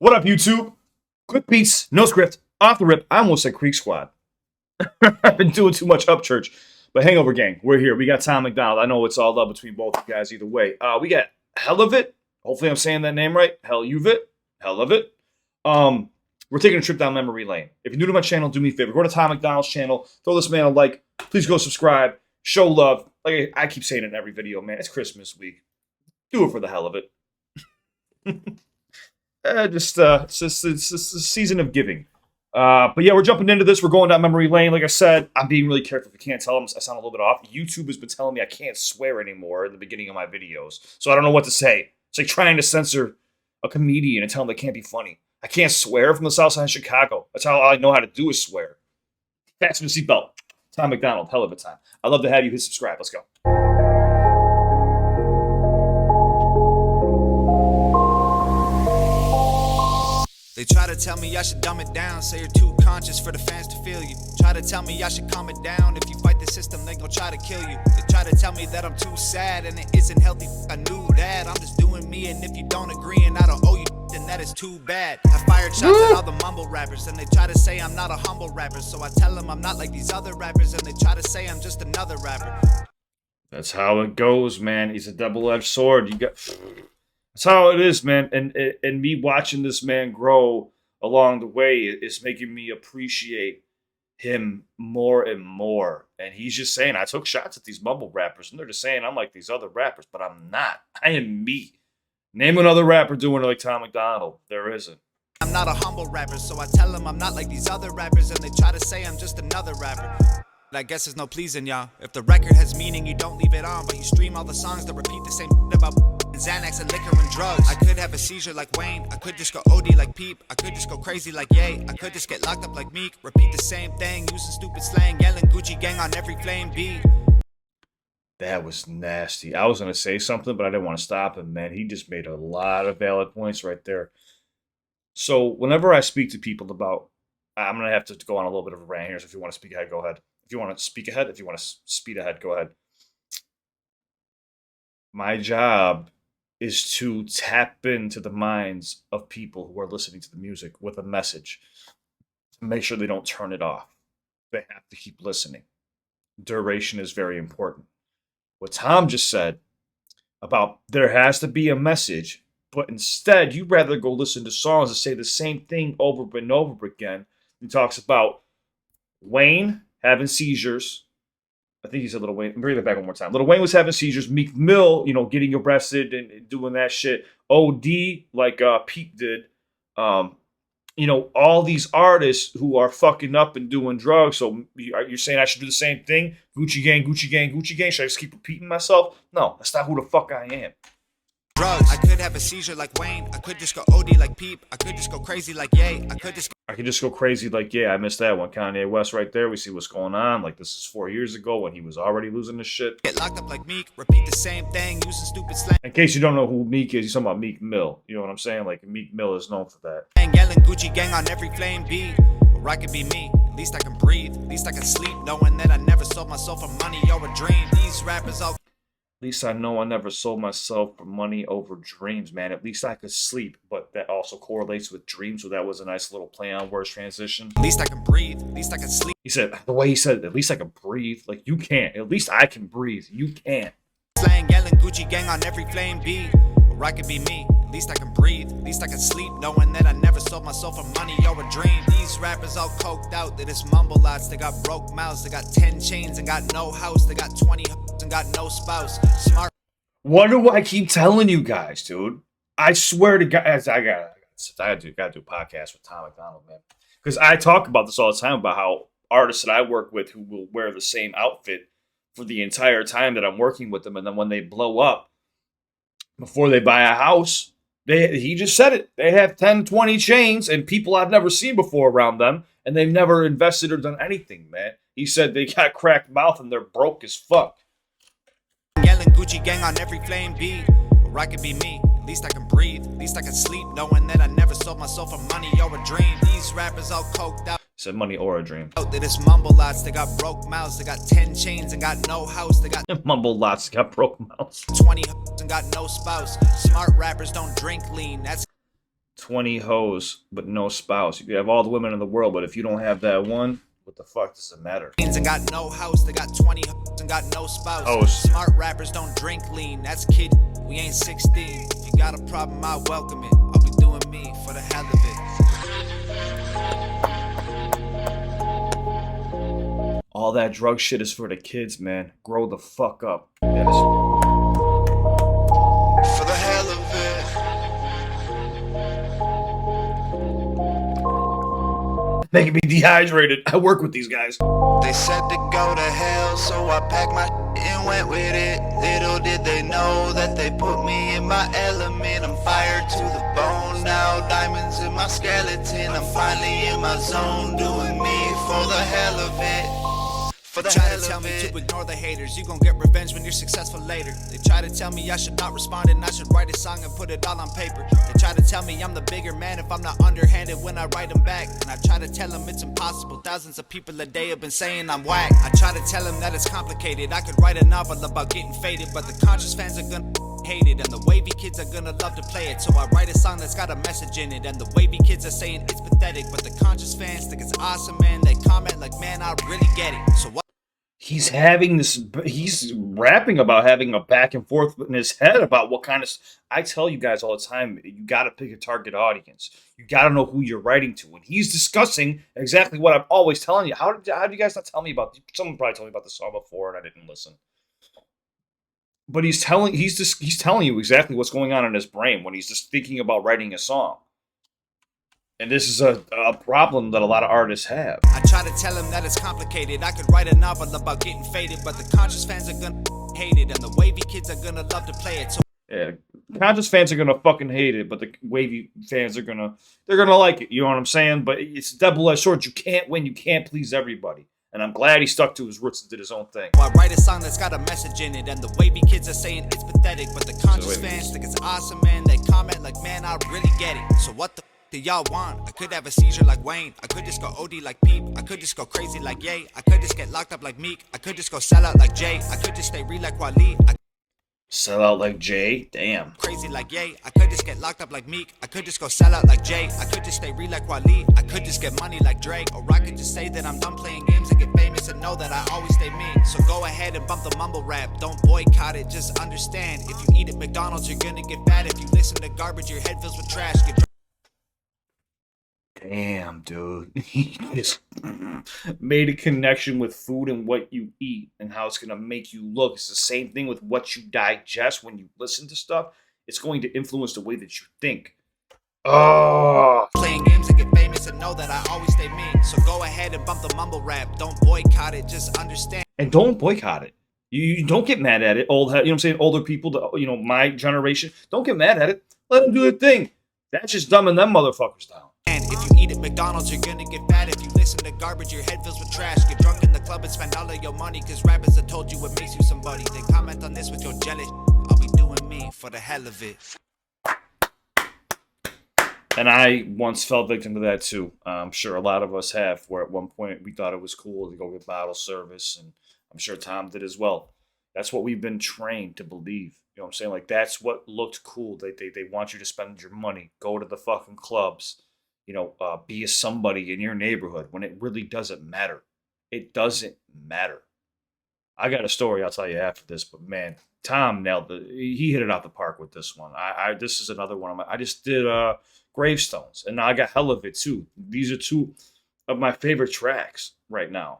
What up, YouTube? CliffBeats, no script, off the rip. I almost said Creek Squad. I've been doing too much Upchurch. But Hangover Gang, we're here. We got Tom MacDonald. I know it's all up between both you guys either way. We got Helluvit. Hopefully I'm saying that name right. Helluvit. We're taking a trip down memory lane. If you're new to my channel, do me a favor. Go to Tom MacDonald's channel. Throw this man a like. Please go subscribe. Show love. Like I keep saying in every video, man. It's Christmas week. Do it for the hell of it. It's a season of giving. But yeah, we're jumping into this. We're going down memory lane. Like I said, I'm being really careful. If you can't tell, I sound a little bit off. YouTube has been telling me I can't swear anymore in the beginning of my videos. So I don't know what to say. It's like trying to censor a comedian and tell them they can't be funny. I can't swear from the south side of Chicago. That's all I know how to do is swear. Fasten your seatbelt. Tom MacDonald, hell of a time. I'd love to have you hit subscribe. Let's go. They try to tell me I should dumb it down, say you're too conscious for the fans to feel you. Try to tell me I should calm it down, if you fight the system they gon' try to kill you. They try to tell me that I'm too sad and it isn't healthy, I knew that. I'm just doing me and if you don't agree and I don't owe you, then that is too bad. I fired shots at all the mumble rappers and they try to say I'm not a humble rapper. So I tell them I'm not like these other rappers and they try to say I'm just another rapper. That's how it goes, man. He's a double-edged sword. That's how it is, man. And me watching this man grow along the way is making me appreciate him more and more. And he's just saying, I took shots at these mumble rappers, and they're just saying I'm like these other rappers, but I'm not. I am me. Name another rapper doing it like Tom MacDonald. There isn't. I'm not a humble rapper, so I tell them I'm not like these other rappers, and they try to say I'm just another rapper. But I guess there's no pleasing y'all. If the record has meaning, you don't leave it on, but you stream all the songs that repeat the same about Xanax and liquor and drugs. I could have a seizure like Wayne. I could just go OD like Peep. I could just go crazy like Ye. I could just get locked up like Meek. Repeat the same thing, using stupid slang, yelling Gucci gang on every flame beat. That was nasty. I was going to say something, but I didn't want to stop him, man. He just made a lot of valid points right there. So whenever I speak to people about, I'm going to have to go on a little bit of a rant here, so if you want to speak ahead, go ahead. If you want to speak ahead, if you want to speed ahead, go ahead. My job is to tap into the minds of people who are listening to the music with a message. To make sure they don't turn it off. They have to keep listening. Duration is very important. What Tom just said about there has to be a message, but instead you'd rather go listen to songs that say the same thing over and over again. He talks about Wayne having seizures. I think he said Lil Wayne. Bring that back one more time. Lil Wayne was having seizures. Meek Mill, getting arrested and doing that shit. OD, like Pete did. All these artists who are fucking up and doing drugs. So you're saying I should do the same thing? Gucci gang, Gucci gang, Gucci gang. Should I just keep repeating myself? No, that's not who the fuck I am. Drugs. I could have a seizure like Wayne. I could just go OD like Peep. I could just go crazy like Ye. I could just go crazy like Ye. I missed that one. Kanye West right there. We see what's going on. Like this is 4 years ago when he was already losing his shit. Get locked up like Meek. Repeat the same thing. Using stupid slang. In case you don't know who Meek is, you're talking about Meek Mill. You know what I'm saying? Like Meek Mill is known for that. Yelling Gucci gang on every flame beat. Or I could be me. At least I can breathe. At least I can sleep. Knowing that I never sold myself for money or a dream. These rappers all. At least I know I never sold myself for money over dreams, man. At least I could sleep, but that also correlates with dreams, so that was a nice little play on words transition. At least I can breathe. At least I can sleep. He said, the way he said, at least I can breathe. Like, you can't. At least I can breathe. You can't. Slang, yelling Gucci gang on every flame beat. Or I could be me. At least I can breathe. At least I can sleep. Knowing that I never sold myself for money or a dream. These rappers all coked out. They just mumble lots. They got broke mouths. They got 10 chains and got no house. They got 20 and got no spouse. Smart. Wonder why I keep telling you guys, dude. I swear to God, I gotta do a podcast with Tom MacDonald, man. Because I talk about this all the time about how artists that I work with who will wear the same outfit for the entire time that I'm working with them, and then when they blow up, before they buy a house, he just said it. They have 10, 20 chains and people I've never seen before around them, and they've never invested or done anything, man. He said they got cracked mouth and they're broke as fuck. Yelling Gucci gang on every flame beat. Or I could be me. At least I can breathe. At least I can sleep. Knowing that I never sold myself for money or a dream. These rappers all coked out. Said money or a dream. They just mumble lots. They got broke mouths. They got 10 chains and got no house. They got mumble lots. Got broke mouths. 20 and got no spouse. Smart rappers don't drink lean. That's 20 hoes, but no spouse. You could have all the women in the world, but if you don't have that one, what the fuck does it matter? And got no house, they got 20 and got no spouse. Host. Smart rappers don't drink lean, that's kid. We ain't 16. If you got a problem, I welcome it. I'll be doing me for the hell of it. All that drug shit is for the kids, man. Grow the fuck up. Yes. For the hell of it. Making me dehydrated. I work with these guys. They said to go to hell, so I packed my shit and went with it. Little did they know that they put me in my element. I'm fired to the bone now, diamonds in my skeleton. I'm finally in my zone, doing me for the hell of it. For the try to tell me to ignore the haters. You gon' get revenge when you're successful later. They try to tell me I should not respond and I should write a song and put it all on paper. They try to tell me I'm the bigger man if I'm not underhanded when I write them back. And I try to tell them it's impossible. Thousands of people a day have been saying I'm whack. I try to tell them that it's complicated. I could write a novel about getting faded, but the conscious fans are gonna hate it, and the wavy kids are gonna love to play it. So I write a song that's got a message in it, and the wavy kids are saying it's pathetic, but the conscious fans think it's awesome, man. They comment like, man, I really get it. So what? He's rapping about having a back and forth in his head about what kind of. I tell you guys all the time, you got to pick a target audience. You got to know who you're writing to. And he's discussing exactly what I'm always telling you. How did you guys not tell me about? Someone probably told me about the song before, and I didn't listen. But he's telling you exactly what's going on in his brain when he's just thinking about writing a song. And this is a problem that a lot of artists have. I try to tell him that it's complicated. I could write a novel about getting faded, but the conscious fans are gonna hate it, and the wavy kids are gonna love to play it. So yeah, conscious fans are gonna fucking hate it, but the wavy fans are gonna like it. You know what I'm saying? But it's a double-edged sword. You can't win. You can't please everybody. And I'm glad he stuck to his roots and did his own thing. I write a song that's got a message in it, and the wavy kids are saying it's pathetic, but the conscious fans think it's awesome, man. They comment like, man, I really get it. So what the do y'all want? I could have a seizure like Wayne. I could just go OD like Peep. I could just go crazy like Ye. I could just get locked up like Meek. I could just go sell out like Jay. I could just stay real like Wally. Sell out like Jay? Damn. Crazy like Ye. I could just get locked up like Meek. I could just go sell out like Jay. I could just stay real like Wally. I could just get money like Drake. Or I could just say that I'm done playing games and get famous and know that I always stay me. So go ahead and bump the mumble rap. Don't boycott it, just understand. If you eat at McDonald's, you're gonna get fat. If you listen to garbage, your head fills with trash. Damn, dude. He just made a connection with food and what you eat and how it's going to make you look. It's the same thing with what you digest when you listen to stuff. It's going to influence the way that you think. Oh. Playing games and get famous and know that I always stay me. So go ahead and bump the mumble rap. Don't boycott it, just understand. And don't boycott it. You don't get mad at it. You know what I'm saying? Older people, my generation, don't get mad at it. Let them do their thing. That's just dumbing them motherfuckers down. And if you eat at McDonald's, you're gonna get fat. If you listen to garbage, your head fills with trash. Get drunk in the club and spend all of your money, cause rappers have told you what makes you somebody. They comment on this with your jealous. I'll be doing me for the hell of it. And I once fell victim to that too. I'm sure a lot of us have, where at one point we thought it was cool to go get bottle service, and I'm sure Tom did as well. That's what we've been trained to believe. You know what I'm saying? Like, that's what looked cool. They want you to spend your money, go to the fucking clubs, be a somebody in your neighborhood, when it really doesn't matter. It doesn't matter. I got a story I'll tell you after this, but man, Tom nailed it. He hit it out the park with this one. This is another one. I just did Gravestones, and now I got Helluvit too. These are two of my favorite tracks right now.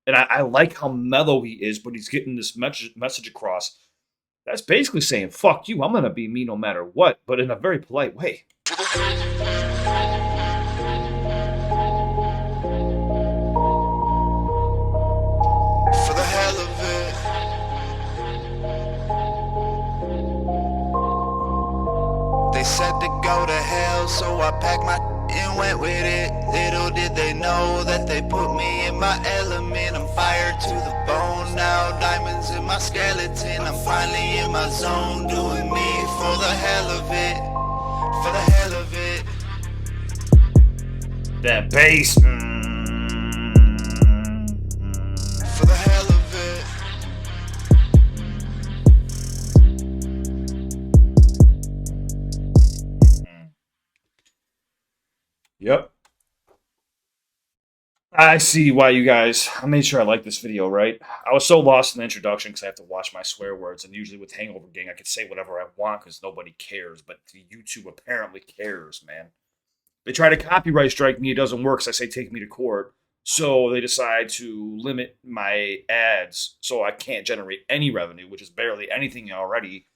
And I like how mellow he is, but he's getting this message across. That's basically saying, fuck you, I'm going to be me no matter what, but in a very polite way. For the hell of it. They said to go to hell, so I packed my and went with it. Little did they know that they put me in my element. I'm fired to the bone now, diamonds in my skeleton. I'm finally in my zone, doing me for the hell of it. For the hell of it. That bass. For the hell of it. Yep. I see why you guys. I made sure I liked this video, right? I was so lost in the introduction because I have to watch my swear words, and usually with Hangover Gang, I could say whatever I want because nobody cares. But YouTube apparently cares, man. They try to copyright strike me. It doesn't work because I say take me to court. So they decide to limit my ads so I can't generate any revenue, which is barely anything already.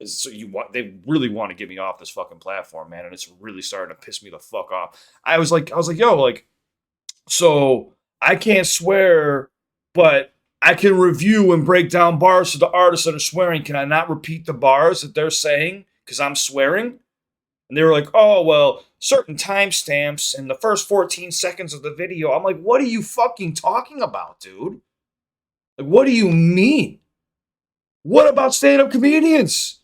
So they really want to get me off this fucking platform, man, and it's really starting to piss me the fuck off. I was like, yo, like, so I can't swear, but I can review and break down bars to the artists that are swearing. Can I not repeat the bars that they're saying because I'm swearing? And they were like, oh, well, certain timestamps in the first 14 seconds of the video. I'm like, what are you fucking talking about, dude? Like, what do you mean? What about stand-up comedians?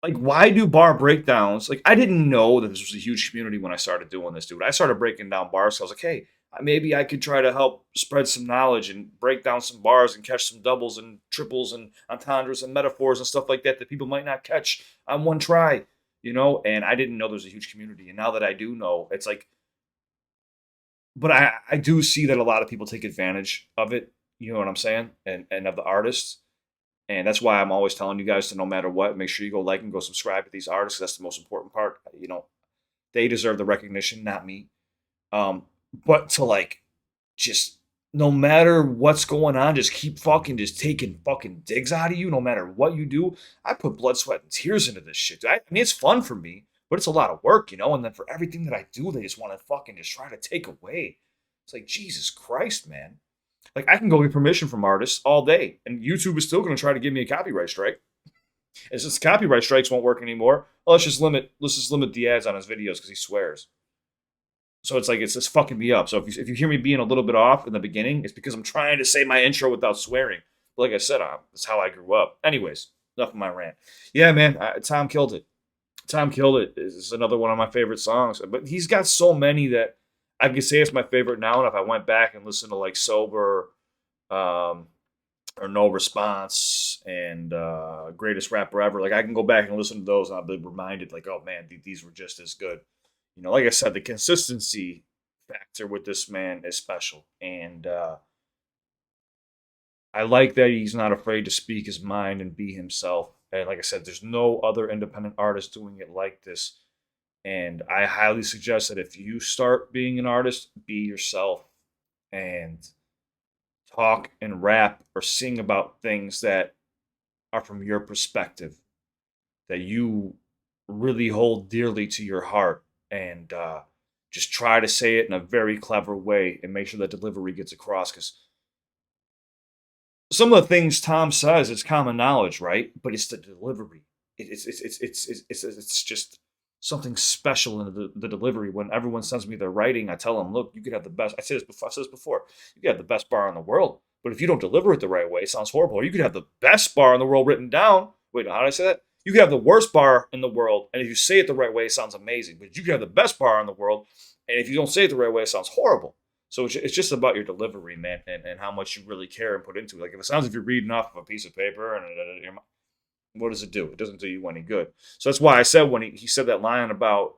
Like, why do bar breakdowns? Like, I didn't know that this was a huge community when I started doing this, dude. I started breaking down bars. So I was like, hey, maybe I could try to help spread some knowledge and break down some bars and catch some doubles and triples and entendres and metaphors and stuff like that people might not catch on one try, you know? And I didn't know there's a huge community. And now that I do know, it's like, but I do see that a lot of people take advantage of it, you know what I'm saying? And of the artists. And that's why I'm always telling you guys to, no matter what, make sure you go like and go subscribe to these artists. That's the most important part. You know, they deserve the recognition, not me. But to like, just no matter what's going on, just keep fucking just taking fucking digs out of you. No matter what you do, I put blood, sweat, and tears into this shit. I mean, it's fun for me, but it's a lot of work, you know. And then for everything that I do, they just want to fucking just try to take away. It's like, Jesus Christ, man. Like, I can go get permission from artists all day, and YouTube is still going to try to give me a copyright strike. And since copyright strikes won't work anymore, well, let's just limit the ads on his videos because he swears. So it's like it's just fucking me up. So if you hear me being a little bit off in the beginning, it's because I'm trying to say my intro without swearing. But like I said, that's how I grew up. Anyways, enough of my rant. Yeah, man, Tom killed it. Tom killed it is another one of my favorite songs. But he's got so many that I could say it's my favorite now. And if I went back and listened to like Sober, or No Response, and Greatest Rapper Ever, like I can go back and listen to those and I'll be reminded, like, oh man, these were just as good. You know, like I said, the consistency factor with this man is special, and I like that he's not afraid to speak his mind and be himself. And like I said, there's no other independent artist doing it like this. And I highly suggest that if you start being an artist, be yourself and talk and rap or sing about things that are from your perspective, that you really hold dearly to your heart, and just try to say it in a very clever way and make sure that delivery gets across. Because some of the things Tom says is common knowledge, right? But it's the delivery. It's just something special in the delivery. When everyone sends me their writing, I tell them, look, you could have the best. I said this before. You could have the best bar in the world, but if you don't deliver it the right way, it sounds horrible. Or you could have the best bar in the world written down. Wait, how did I say that? You could have the worst bar in the world, and if you say it the right way, it sounds amazing. But you could have the best bar in the world, and if you don't say it the right way, it sounds horrible. So it's just about your delivery, man, and how much you really care and put into it. Like, if it sounds like you're reading off of a piece of paper, and what does it do? It doesn't do you any good. So that's why I said when he said that line about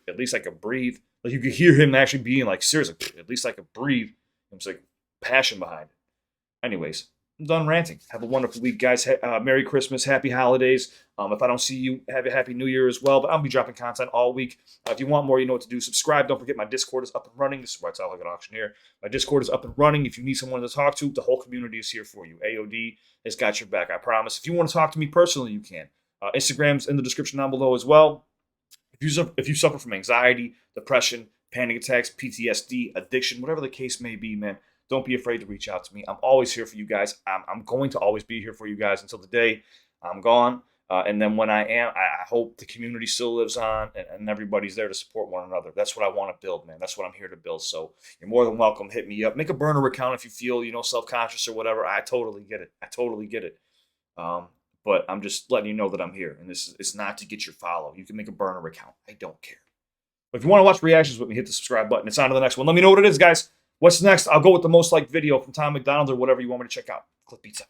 at least I could breathe, like you could hear him actually being like serious, like at least I could breathe. It's like passion behind it. Anyways, I'm done ranting. Have a wonderful week, guys. Merry Christmas, Happy Holidays. If I don't see you, have a Happy New Year as well. But I'll be dropping content all week. If you want more, you know what to do. Subscribe. Don't forget my Discord is up and running. This is why I talk like an auctioneer. My Discord is up and running. If you need someone to talk to, the whole community is here for you. AOD has got your back, I promise. If you want to talk to me personally, you can. Instagram's in the description down below as well. If you suffer from anxiety, depression, panic attacks, PTSD, addiction, whatever the case may be, man, don't be afraid to reach out to me. I'm always here for you guys. I'm going to always be here for you guys until the day I'm gone. And then when I am, I hope the community still lives on and everybody's there to support one another. That's what I want to build, man. That's what I'm here to build. So you're more than welcome. Hit me up. Make a burner account if you feel, self-conscious or whatever. I totally get it. But I'm just letting you know that I'm here. And it's not to get your follow. You can make a burner account. I don't care. But if you want to watch reactions with me, hit the subscribe button. It's on to the next one. Let me know what it is, guys. What's next? I'll go with the most liked video from Tom MacDonald or whatever you want me to check out. CliffBeats out.